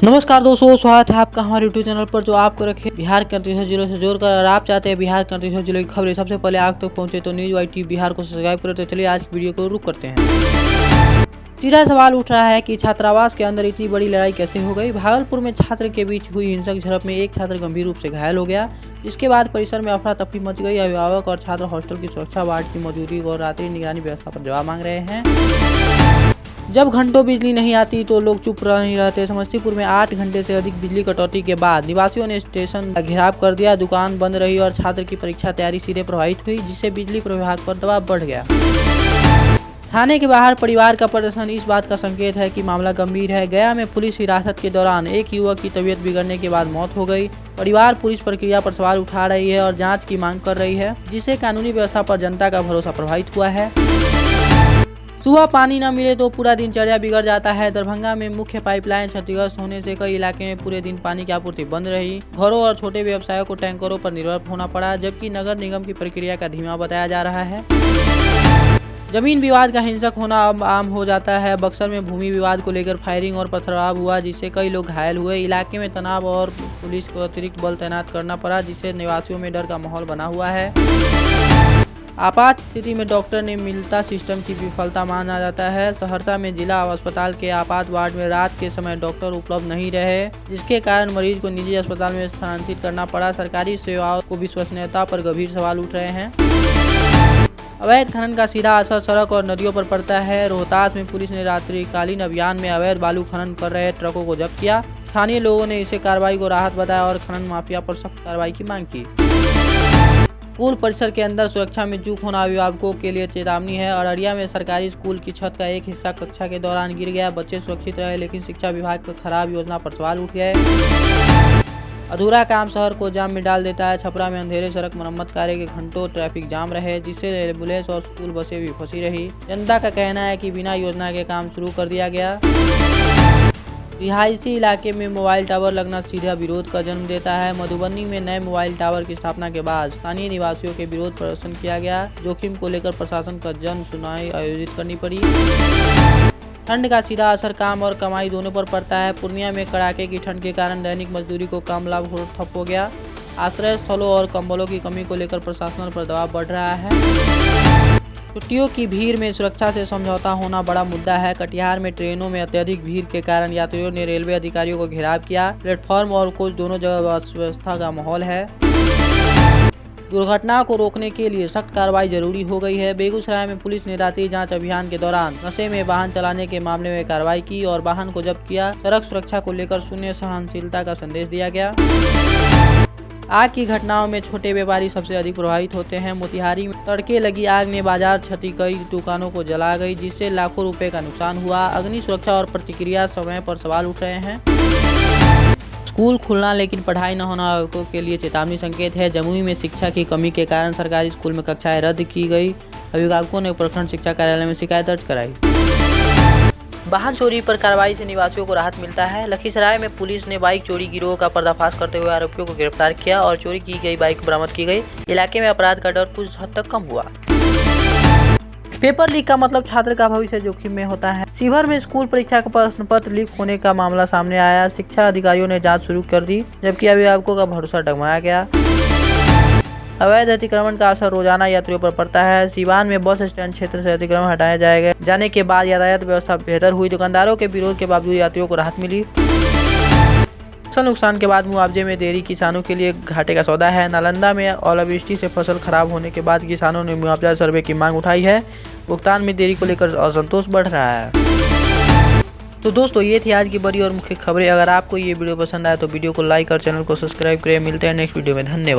नमस्कार दोस्तों, स्वागत है आपका हमारे यूट्यूब चैनल पर जो आपको रखे बिहार के 38 जिलों से जोड़कर। अगर आप चाहते हैं बिहार के 38 जिलों की खबरें सबसे पहले आप तक पहुंचे तो न्यूज YT बिहार को सब्सक्राइब करें। तो चलिए आज की वीडियो को रुक करते हैं। सीधा सवाल उठ रहा है कि छात्रावास के अंदर इतनी बड़ी लड़ाई कैसे हो गई। भागलपुर में छात्र के बीच हुई हिंसक झड़प में एक छात्र गंभीर रूप से घायल हो गया। इसके बाद परिसर में अफरा तफरी मच गई। अभिभावक और छात्र हॉस्टल की सुरक्षा, वार्ड की मौजूदगी और रात्रि निगरानी व्यवस्था पर जवाब मांग रहे हैं। जब घंटों बिजली नहीं आती तो लोग चुप नहीं रहते। समस्तीपुर में 8 घंटे से अधिक बिजली कटौती के बाद निवासियों ने स्टेशन का घेराव कर दिया। दुकान बंद रही और छात्र की परीक्षा तैयारी सीधे प्रभावित हुई, जिससे बिजली विभाग पर दबाव बढ़ गया। थाने के बाहर परिवार का प्रदर्शन इस बात का संकेत है कि मामला गंभीर है। गया में पुलिस हिरासत के दौरान एक युवक की तबीयत बिगड़ने के बाद मौत हो गई। परिवार पुलिस प्रक्रिया पर सवाल उठा रही है और जांच की मांग कर रही है, जिससे कानूनी व्यवस्था पर जनता का भरोसा प्रभावित हुआ है। सुबह पानी न मिले तो पूरा दिनचर्या बिगड़ जाता है। दरभंगा में मुख्य पाइपलाइन क्षतिग्रस्त होने से कई इलाके में पूरे दिन पानी की आपूर्ति बंद रही। घरों और छोटे व्यवसायों को टैंकरों पर निर्भर होना पड़ा, जबकि नगर निगम की प्रक्रिया का धीमा बताया जा रहा है। जमीन विवाद का हिंसक होना अब आम हो जाता है। बक्सर में भूमि विवाद को लेकर फायरिंग और पथराव हुआ, जिससे कई लोग घायल हुए। इलाके में तनाव और पुलिस को अतिरिक्त बल तैनात करना पड़ा, जिससे निवासियों में डर का माहौल बना हुआ है। आपात स्थिति में डॉक्टर ने मिलता सिस्टम की विफलता माना जाता है। सहरसा में जिला अस्पताल के आपात वार्ड में रात के समय डॉक्टर उपलब्ध नहीं रहे, जिसके कारण मरीज को निजी अस्पताल में स्थानांतरित करना पड़ा। सरकारी सेवाओं को विश्वसनीयता पर गंभीर सवाल उठ रहे हैं। अवैध खनन का सीधा असर सड़क और नदियों पर पड़ता है। रोहतास में पुलिस ने रात्रिकालीन अभियान में अवैध बालू खनन कर रहे ट्रकों को जब्त किया। स्थानीय लोगों ने इसे कार्रवाई को राहत बताया और खनन माफिया पर सख्त कार्रवाई की मांग की। स्कूल परिसर के अंदर सुरक्षा में चूक होना अभिभावकों के लिए चेतावनी है। अररिया में सरकारी स्कूल की छत का एक हिस्सा कक्षा के दौरान गिर गया। बच्चे सुरक्षित रहे, लेकिन शिक्षा विभाग की खराब योजना पर सवाल उठ गए। अधूरा काम शहर को जाम में डाल देता है। छपरा में अंधेरे सड़क मरम्मत कार्य के घंटों ट्रैफिक जाम रहे, जिससे एम्बुलेंस और स्कूल बसें भी फंसी रही। जनता का कहना है कि बिना योजना के काम शुरू कर दिया गया। रिहायशी इलाके में मोबाइल टावर लगना सीधा विरोध का जन्म देता है। मधुबनी में नए मोबाइल टावर की स्थापना के बाद स्थानीय निवासियों के विरोध प्रदर्शन किया गया। जोखिम को लेकर प्रशासन को जन सुनवाई आयोजित करनी पड़ी। ठंड का सीधा असर काम और कमाई दोनों पर पड़ता है। पूर्णिया में कड़ाके की ठंड के कारण दैनिक मजदूरी को कम लाभ ठप हो गया। आश्रय स्थलों और कंबलों की कमी को लेकर प्रशासन पर दबाव बढ़ रहा है। छुट्टियों की भीड़ में सुरक्षा से समझौता होना बड़ा मुद्दा है। कटिहार में ट्रेनों में अत्यधिक भीड़ के कारण यात्रियों ने रेलवे अधिकारियों को घेराव किया। प्लेटफॉर्म और कोच दोनों जगह अव्यवस्था का माहौल है। दुर्घटना को रोकने के लिए सख्त कार्रवाई जरूरी हो गई है। बेगूसराय में पुलिस ने रात्रि जांच अभियान के दौरान नशे में वाहन चलाने के मामले में कार्रवाई की और वाहन को जब्त किया। सड़क सुरक्षा को लेकर शून्य सहनशीलता का संदेश दिया गया। आग की घटनाओं में छोटे व्यापारी सबसे अधिक प्रभावित होते हैं। मोतिहारी में तड़के लगी आग ने बाजार क्षति कई दुकानों को जला गई, जिससे लाखों रुपए का नुकसान हुआ। अग्नि सुरक्षा और प्रतिक्रिया समय पर सवाल उठ रहे हैं। स्कूल खुलना लेकिन पढ़ाई न होना अभिभावकों के लिए चेतावनी संकेत है। जमुई में शिक्षा की कमी के कारण सरकारी स्कूल में कक्षाएं रद्द की गई। अभिभावकों ने प्रखंड शिक्षा कार्यालय में शिकायत दर्ज कराई। वाहन चोरी पर कार्रवाई से निवासियों को राहत मिलता है। लखीसराय में पुलिस ने बाइक चोरी गिरोह का पर्दाफाश करते हुए आरोपियों को गिरफ्तार किया और चोरी की गई बाइक बरामद की गई। इलाके में अपराध का डर कुछ हद तक कम हुआ। पेपर लीक का मतलब छात्र का भविष्य जोखिम में होता है। शिवहर में स्कूल परीक्षा का प्रश्न पत्र लीक होने का मामला सामने आया। शिक्षा अधिकारियों ने जांच शुरू कर दी, जबकि अभिभावकों का भरोसा डगमगाया गया। अवैध अतिक्रमण का असर रोजाना यात्रियों पर पड़ता है। सीवान में बस स्टैंड क्षेत्र से अतिक्रमण हटाए जाने के बाद यातायात व्यवस्था बेहतर हुई। दुकानदारों के विरोध के बावजूद यात्रियों को राहत मिली। फसल नुकसान के बाद मुआवजे में देरी किसानों के लिए घाटे का सौदा है। नालंदा में ओलावृष्टि से फसल खराब होने के बाद किसानों ने मुआवजा सर्वे की मांग उठाई है। भुगतान में देरी को लेकर असंतोष बढ़ रहा है। तो दोस्तों, ये थी आज की बड़ी और मुख्य खबरें। अगर आपको ये वीडियो पसंद आया तो वीडियो को लाइक और चैनल को सब्सक्राइब करें। मिलते हैं नेक्स्ट वीडियो में। धन्यवाद।